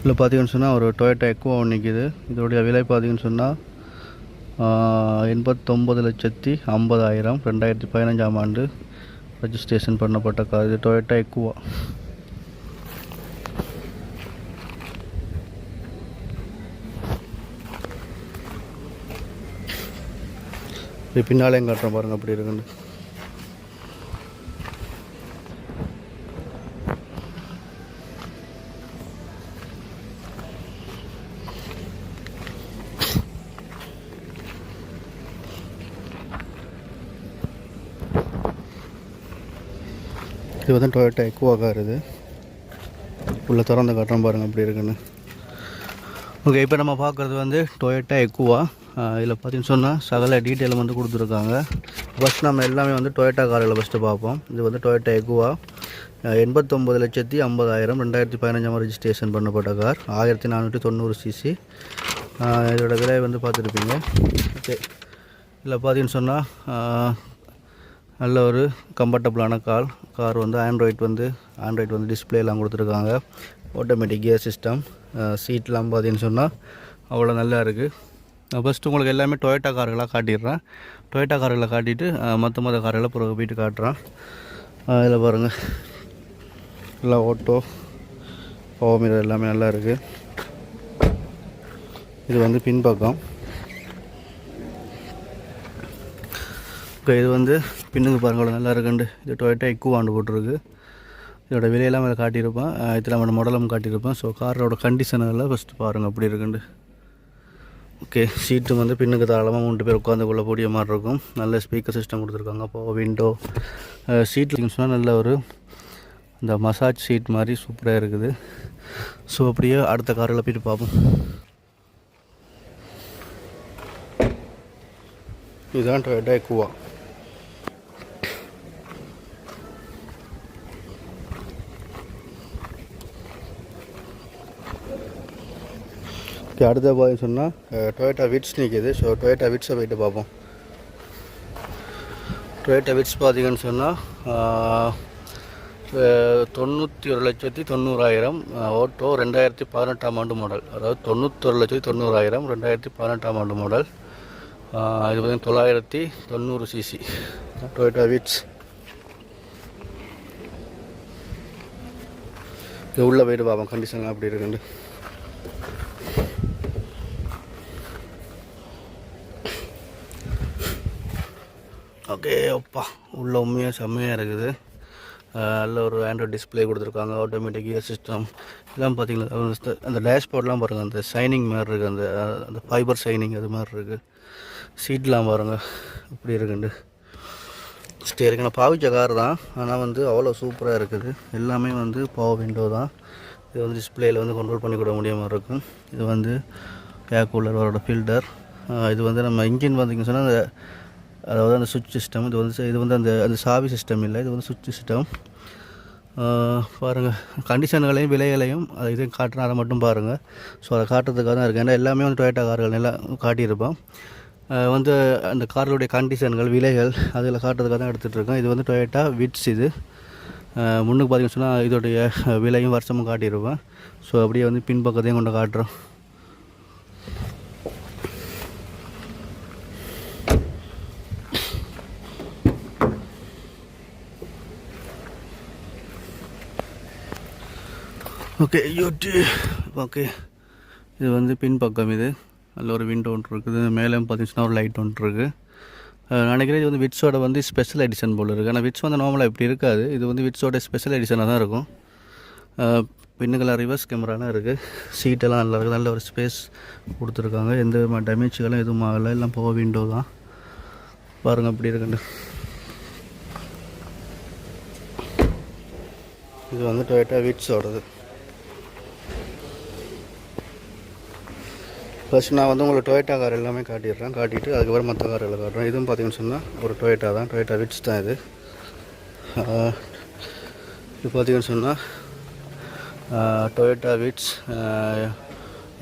இதில் பார்த்தீங்கன்னு சொன்னால் ஒரு டொயோட்டா எக்குவா ஒன்று நிற்கிது. இதோடைய விலை பார்த்தீங்கன்னு சொன்னால் 89,50,000 2015ஆம் ஆண்டு ரெஜிஸ்ட்ரேஷன் பண்ணப்பட்ட கார். இது டொயோட்டா எக்குவா. இது பின்னாலேயும் காட்டுறேன் பாருங்கள் அப்படி இருக்குன்னு. இது வந்து டொயோட்டா எக்குவா கார். இது உள்ளே திறந்து காட்டுறேன் பாருங்கள் அப்படி இருக்குன்னு. ஓகே, இப்போ நம்ம பார்க்குறது வந்து டொயோட்டா எக்குவா. இதில் பார்த்தீங்கன்னு சொன்னால் சகல டீட்டெயிலும் வந்து கொடுத்துருக்காங்க. ஃபஸ்ட் நம்ம எல்லாமே வந்து டொயோட்டா காரில் ஃபஸ்ட்டு பார்ப்போம். இது வந்து டொயோட்டா எக்குவா 89,50,000 2015ஆம் ரெஜிஸ்ட்ரேஷன் பண்ணப்பட்ட கார். 1490 சிசி. இதோட விலை வந்து பார்த்துருப்பீங்க. ஓகே, இதில் பார்த்தீங்கன்னு சொன்னால் நல்ல ஒரு கம்ஃபர்டபுளான கார் வந்து ஆண்ட்ராய்ட் வந்து டிஸ்பிளேலாம் கொடுத்துருக்காங்க. Automatic gear system. சீட்லாம் பார்த்தீங்கன்னு சொன்னால் அவ்வளோ நல்லா இருக்குது. ஃபஸ்ட்டு உங்களுக்கு எல்லாமே டொயோட்டா கார்களாக காட்டிடுறேன். டொயோட்டா கார்களை காட்டிட்டு மற்ற கார்களை பிறகு போயிட்டு காட்டுறேன். இதில் பாருங்கள், எல்லாம் ஓட்டோ பவர் மிரர் எல்லாமே நல்லா இருக்குது. இது வந்து பின்பக்கம். ஓகே, இது வந்து பின்னுக்கு பாருங்கள் நல்லா இருக்குண்டு. இது டொயோட்டா எக்குவாண்டு போட்டிருக்கு. இதோட விலையெல்லாம் அதை காட்டியிருப்பேன். இதில் நம்ம மாடலும் காட்டியிருப்பேன். ஸோ காரோட கண்டிஷனெல்லாம் ஃபஸ்ட்டு பாருங்கள் அப்படி இருக்குண்டு. ஓகே, சீட்டு வந்து பின்னுக்கு தாராளமாக 3 பேர் உட்காந்து கொள்ளக்கூடிய மாதிரி இருக்கும். நல்ல ஸ்பீக்கர் சிஸ்டம் கொடுத்துருக்காங்க. அப்போ விண்டோ சீட்டில் சொன்னால் நல்ல ஒரு இந்த மசாஜ் சீட் மாதிரி சூப்பராக இருக்குது. ஸோ அப்படியே அடுத்த காரில் போய்ட்டு பார்ப்போம். இதுதான் டொயோட்டா எக்குவா. அடுத்த பார்த்து சொன்னால் டொயோட்டா விட்ஸ் நிற்கிது. ஸோ டொயோட்டா விட்ஸை போய்ட்டு பார்ப்போம். டொயோட்டா விட்ஸ் பார்த்தீங்கன்னு சொன்னால் 91,90,000 ஓட்டோ 2018ஆம் ஆண்டு மாடல். அதாவது 91,90,000 2018ஆம் ஆண்டு மாடல். இது பார்த்தீங்கன்னா 990 சிசி டொயோட்டா விட்ஸ். இது உள்ளே போய்ட்டு பார்ப்போம் கண்டிஷன் அப்படி இருக்குண்டு. ஓகே, அப்பா உள்ள உண்மையாக செம்மையாக இருக்குது. நல்ல ஒரு ஆண்ட்ராய்ட் டிஸ்பிளே கொடுத்துருக்காங்க. ஆட்டோமேட்டிக் கியர் சிஸ்டம் இதெல்லாம் பார்த்தீங்கன்னா அந்த டேஷ்போர்ட்லாம் பாருங்கள், அந்த ஷைனிங் மாதிரி இருக்குது. அந்த ஃபைபர் ஷைனிங் அது மாதிரி இருக்குது. சீட்லாம் பாருங்கள் இப்படி இருக்குண்டு. ஸ்டேரிங் நான் பாவிச்ச கார் தான், ஆனால் வந்து அவ்வளோ சூப்பராக இருக்குது. எல்லாமே வந்து பவர் விண்டோ தான். இது வந்து டிஸ்பிளேயில் வந்து கண்ட்ரோல் பண்ணி கொடுக்க முடியாமல் இருக்கும். இது வந்து ஏர் கூலரோட ஃபில்டர். இது வந்து நம்ம இன்ஜின் பார்த்திங்கன்னு சொன்னால் அதாவது அந்த சுவிட்ச் சிஸ்டம். இது வந்து அந்த சாவி சிஸ்டம் இல்லை, இது வந்து சுவிட்ச் சிஸ்டம். பாருங்கள் கண்டிஷன்களையும் விலைகளையும் இதையும் காட்டுறேன், அதை மட்டும் பாருங்கள். ஸோ அதை காட்டுறதுக்காக தான் இருக்குது. ஏன்னா எல்லாமே வந்து டொயோட்டா கார்கள் எல்லாம் காட்டியிருப்போம். வந்து அந்த கார்களுடைய கண்டிஷன்கள் விலைகள் அதில் காட்டுறதுக்காக தான் எடுத்துகிட்ருக்கோம். இது வந்து டொயோட்டா விட்ஸ். இது முன்னுக்கு பார்த்தீங்கன்னு சொன்னால் இதோடைய விலையும் வருஷமும் காட்டியிருப்பேன். ஸோ அப்படியே வந்து பின்பக்கத்தையும் கொண்டு காட்டுறோம். ஓகே ஓகே, இது வந்து பின்பக்கம். இது நல்ல ஒரு விண்டோ ஒன்று இருக்குது. மேலே பார்த்தீங்கன்னா ஒரு லைட் ஒன்று இருக்குது. நினைக்கிறேன் இது வந்து விட்ஸோட வந்து ஸ்பெஷல் எடிஷன் போல் இருக்குது. ஆனால் விட்ஸ் வந்து நார்மலாக இப்படி இருக்காது. இது வந்து விட்ஸோட ஸ்பெஷல் எடிஷனாக தான் இருக்கும். பின்னுக்கெல்லாம் ரிவர்ஸ் கேமராலாம் இருக்குது. சீட்டெல்லாம் நல்லா இருக்குது. நல்ல ஒரு ஸ்பேஸ் கொடுத்துருக்காங்க. எந்த விதமான டேமேஜ்களும் எதுவும் ஆகலை. எல்லாம் பவர் விண்டோ தான். பாருங்கள் அப்படி இருக்குண்டு. இது வந்து டொயோட்டா விட்ஸோடது. ஃபஸ்ட் நான் வந்து உங்களுக்கு டொயோட்டா கார் எல்லாமே காட்டிடுறேன். காட்டிட்டு அதுக்கப்புறம் மற்ற கார் எல்லாம் காட்டுறேன். இதுவும் பார்த்தீங்கன்னு சொன்னால் ஒரு டொயோட்டா தான். டொயோட்டா விட்ஸ் தான் இது. இது பார்த்தீங்கன்னு சொன்னால் டொயோட்டா விட்ஸ்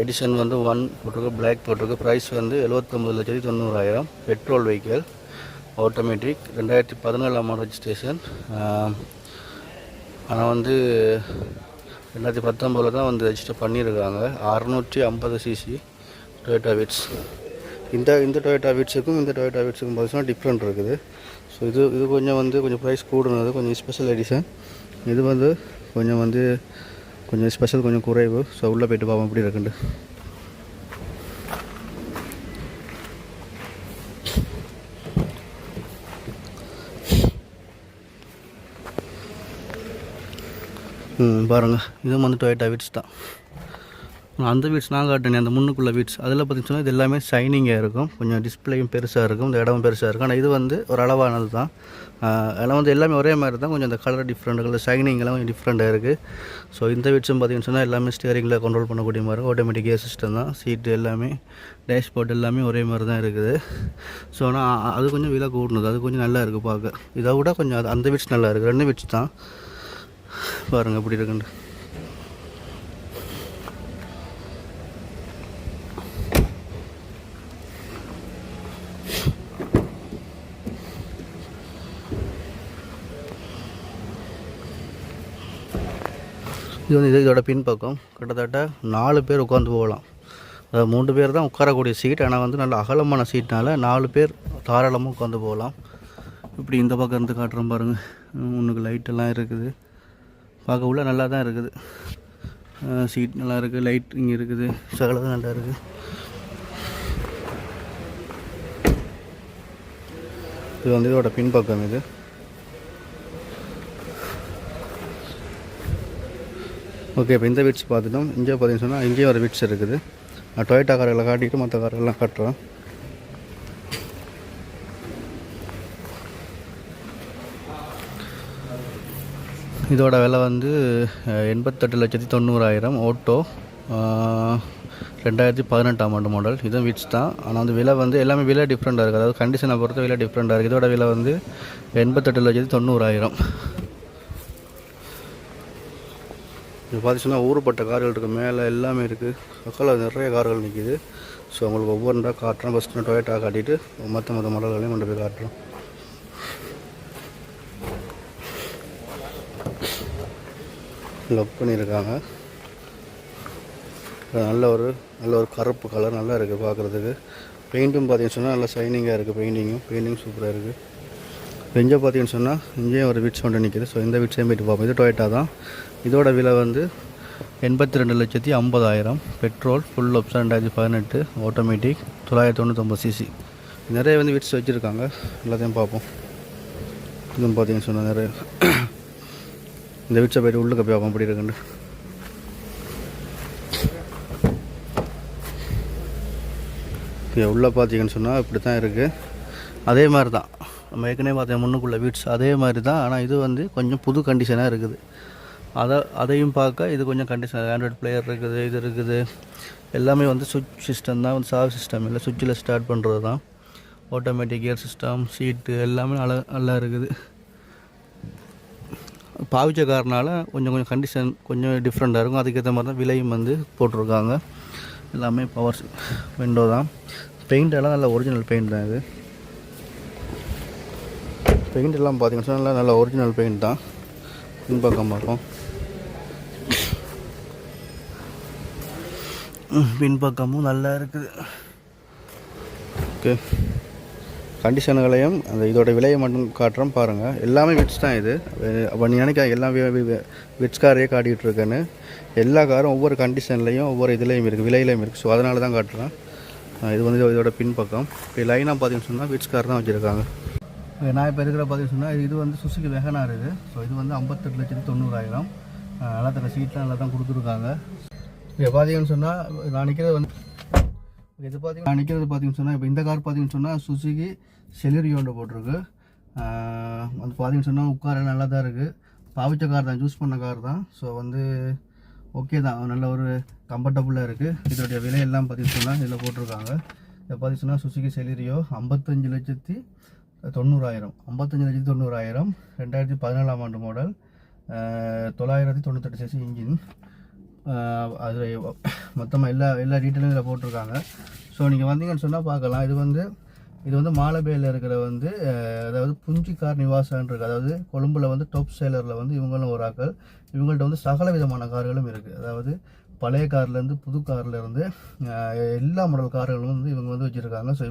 எடிஷன் வந்து 1 போட்டிருக்கு, பிளாக் போட்டிருக்கு. ப்ரைஸ் வந்து 79,90,000. பெட்ரோல் வெஹிக்கிள், ஆட்டோமேட்டிக், 2017ஆம் ஆண்டு ரெஜிஸ்ட்ரேஷன். ஆனால் வந்து 2019 தான் வந்து ரெஜிஸ்டர் பண்ணியிருக்காங்க. 650 சிசி டொயோட்டா விட்ஸ். இந்த டொயோட்டா விட்ஸுக்கும் இந்த டொயோட்டா விட்ஸுக்கும் பார்த்தீங்கன்னா டிஃப்ரெண்ட் இருக்குது. ஸோ இது கொஞ்சம் ப்ரைஸ் கூடுனது, கொஞ்சம் ஸ்பெஷல் எடிஷன். இது கொஞ்சம் ஸ்பெஷல் கொஞ்சம் குறைவு. ஸோ உள்ளே போய்ட்டு பார்ப்போம் எப்படி இருக்குண்டு. பாருங்கள், இதுவும் டொயோட்டா விட்ஸ் தான். அந்த வீட்ஸ் நான் காட்டினேன், அந்த முன்னுக்குள்ள வீட்ஸ் அதில் பார்த்திங்கன்னா இது எல்லாமே ஷைனிங்காக இருக்கும். கொஞ்சம் டிஸ்பிளேயும் பெருசாக இருக்கும், இந்த இடமும் பெருசாக இருக்கும். ஆனால் இது ஒரு அளவானது தான். எல்லாம் எல்லாமே ஒரே மாதிரி தான். கொஞ்சம் அந்த கலர் டிஃப்ரெண்ட், கலர் ஷைனிங்லாம் கொஞ்சம் டிஃப்ரெண்ட்டாக இருக்குது. ஸோ இந்த வீட்ஸும் பார்த்திங்கன்னா எல்லாமே ஸ்டியரிங்கில் கண்ட்ரோல் பண்ணக்கூடிய மாதிரி இருக்கும். ஆட்டோமேட்டிக் கியர் சிஸ்டம் தான். சீட்டு எல்லாமே, டேஷ்போர்ட் எல்லாமே ஒரே மாதிரி தான் இருக்குது. ஸோ ஆனால் அது கொஞ்சம் விலை கூடணுது, அது கொஞ்சம் நல்லா இருக்குது பார்க்க. இதை விட கொஞ்சம் அந்த வீட்ஸ் நல்லா இருக்குது. 2 வீட்ஸ் தான். பாருங்கள் எப்படி இருக்குன்னு. இதோட பின்பக்கம் கிட்டத்தட்ட 4 பேர் உட்காந்து போகலாம். அதாவது 3 பேர் தான் உட்காரக்கூடிய சீட். ஆனால் நல்ல அகலமான சீட்னால 4 பேர் தாராளமாக உட்காந்து போகலாம். இப்படி இந்த பக்கம் இருந்து காட்டுறோம் பாருங்கள். முன்னுக்கு லைட்டெல்லாம் இருக்குது. பார்க்க உள்ள நல்லா தான் இருக்குது. சீட் நல்லா இருக்குது, லைட்டிங் இருக்குது, சகலம் நல்லா இருக்குது. இது இதோட பின்பக்கம். இது ஓகே. இப்போ இந்த வீட்ஸ் பார்த்துட்டோம். இங்கே பார்த்தீங்கன்னு சொன்னால் இங்கேயும் ஒரு வீட்ஸ் இருக்குது. நான் டொயோட்டா கார்களை காட்டிட்டு மற்ற காரெல்லாம் காட்டுறேன். இதோட விலை 88,90,000. ஓட்டோ 2018 ஆண்டு மாடல். இதுவும் வீட்ஸ் தான். ஆனால் விலை எல்லாமே விலை டிஃப்ரெண்ட்டாக இருக்குது. அதாவது கண்டிஷனை பொறுத்த விலை டிஃப்ரெண்ட்டாக இருக்குது. இதோட விலை 88,90,000. இது பார்த்தீங்கன்னா ஊருப்பட்ட கார்கள் இருக்குது. மேலே எல்லாமே இருக்குது. பக்கத்தில் நிறைய கார்கள் நிற்கிது. ஸோ உங்களுக்கு ஒவ்வொன்றா காட்டுறோம். ஃபஸ்ட்டு டொயோட்டா காட்டிட்டு மற்ற மாடல்களையும் கொண்டு போய் காட்டுறோம். லொக் பண்ணியிருக்காங்க. நல்ல ஒரு கருப்பு கலர் நல்லா இருக்குது பார்க்குறதுக்கு. பெயிண்ட்டும் பார்த்தீங்கன்னு சொன்னால் நல்லா ஷைனிங்காக இருக்குது. பெயிண்டிங் சூப்பராக இருக்குது. இப்போ இங்கே பார்த்தீங்கன்னு சொன்னால் இங்கேயும் ஒரு விட்ஸ் ஒன்று நிற்கிது. ஸோ இந்த விட்ஸையும் போய்ட்டு பார்ப்போம். இது டொயோட்டா தான். இதோட விலை 82,50,000. Petrol, full option, 2018, automatic, 999 CC. நிறைய விட்ஸ் வச்சுருக்காங்க. எல்லாத்தையும் பார்ப்போம். இதுவும் பார்த்தீங்கன்னு சொன்னால் நிறைய இந்த விட்ஸை போய்ட்டு உள்ளுக்க போய் பார்ப்போம் எப்படி இருக்குன்னு. உள்ளே பார்த்தீங்கன்னு சொன்னால் இப்படி தான் இருக்குது. அதே மாதிரி தான் நம்ம ஏற்கனவே பார்த்தேன் முன்னுக்குள்ள வீட்ஸ் அதே மாதிரி தான். ஆனால் இது கொஞ்சம் புது கண்டிஷனாக இருக்குது. அதையும் பார்க்க இது கொஞ்சம் கண்டிஷன். ஆண்ட்ராய்டு பிளேயர் இருக்குது, இது இருக்குது. எல்லாமே சுவிட்ச் சிஸ்டம் தான். சாவி சிஸ்டம் இல்லை, சுவிட்சில் ஸ்டார்ட் பண்ணுறது தான். ஆட்டோமேட்டிக் கியர் சிஸ்டம், சீட்டு எல்லாமே நல்லா இருக்குது. பாவிச்ச காரனால கொஞ்சம் கண்டிஷன் கொஞ்சம் டிஃப்ரெண்ட்டாக இருக்கும். அதுக்கேற்ற மாதிரி தான் விலையும் போட்டிருக்காங்க. எல்லாமே பவர் விண்டோ தான். பெயிண்ட் எல்லாம் நல்ல ஒரிஜினல் பெயிண்ட் தான். இது பெயிண்ட் எல்லாம் பார்த்தீங்கன்னா சொன்னால் நல்ல ஒரிஜினல் பெயிண்ட் தான். பின்பக்கம் பார்ப்போம். பின்பக்கமும் நல்லா இருக்குது. ஓகே. கண்டிஷனுகளையும் இதோட விலையை மட்டும் காட்டுறோம் பாருங்கள். எல்லாமே விட்ஸ் தான். இது அப்போ நீ நினைக்க எல்லாம் விட்ஸ் காரையே காட்டிகிட்டு இருக்கேன்னு. எல்லா காரும் ஒவ்வொரு கண்டிஷன்லேயும் ஒவ்வொரு இதுலேயும் இருக்குது, விலையிலையும் இருக்குது. ஸோ அதனால தான் காட்டுறேன். இது இதோட பின்பக்கம். இப்போ லைனாக பார்த்தீங்கன்னு சொன்னால் விட்ஸ் கார் தான் வச்சுருக்காங்க. நான் இப்போ இருக்கிற பார்த்தீங்கன்னு சொன்னால் இது சுசுகி வெகனார். இது ஸோ இது 58,90,000. நல்லா தர சீட்லாம் நல்லா தான் கொடுத்துருக்காங்க. இப்போ பார்த்தீங்கன்னு சொன்னால் நான் நிற்கிறது பார்த்தீங்கன்னு சொன்னால் இப்போ இந்த கார் பார்த்தீங்கன்னு சொன்னால் சுசுகி செலிரியோன்னு போட்டிருக்கு. பார்த்தீங்கன்னு சொன்னால் உட்கார நல்லா தான் இருக்குது. பாவிச்ச கார் தான், யூஸ் பண்ண கார் தான். ஸோ ஓகே தான், நல்ல ஒரு கம்ஃபர்டபுளாக இருக்குது. இதோடைய விலை எல்லாம் பார்த்தீங்கன்னு சொன்னால் இதில் போட்டிருக்காங்க. இதை பார்த்தீங்கன்னு சொன்னால் சுசுகி செலிரியோ 55,90,000. 55,90,000. 2017 ஆண்டு மாடல். 998 CC engine. அதில் மொத்தமாக எல்லா டீட்டெயிலும் இதில் போட்டிருக்காங்க. ஸோ நீங்கள் வந்தீங்கன்னு சொன்னால் பார்க்கலாம். இது இது வந்து மாலபேயில் இருக்கிற வந்து அதாவது புஞ்சி கார் நிவாசான் இருக்குது. அதாவது கொழும்பில் வந்து டாப் சேலரில் வந்து இவங்களும் ஒரு ஆக்கள். இவங்கள்ட்ட வந்து சகல விதமான கார்களும் இருக்குது. அதாவது பழைய கார்லேருந்து புது கார்லேருந்து எல்லா மாடல் கார்களும் வந்து இவங்க வந்து வச்சுருக்காங்க. ஸோ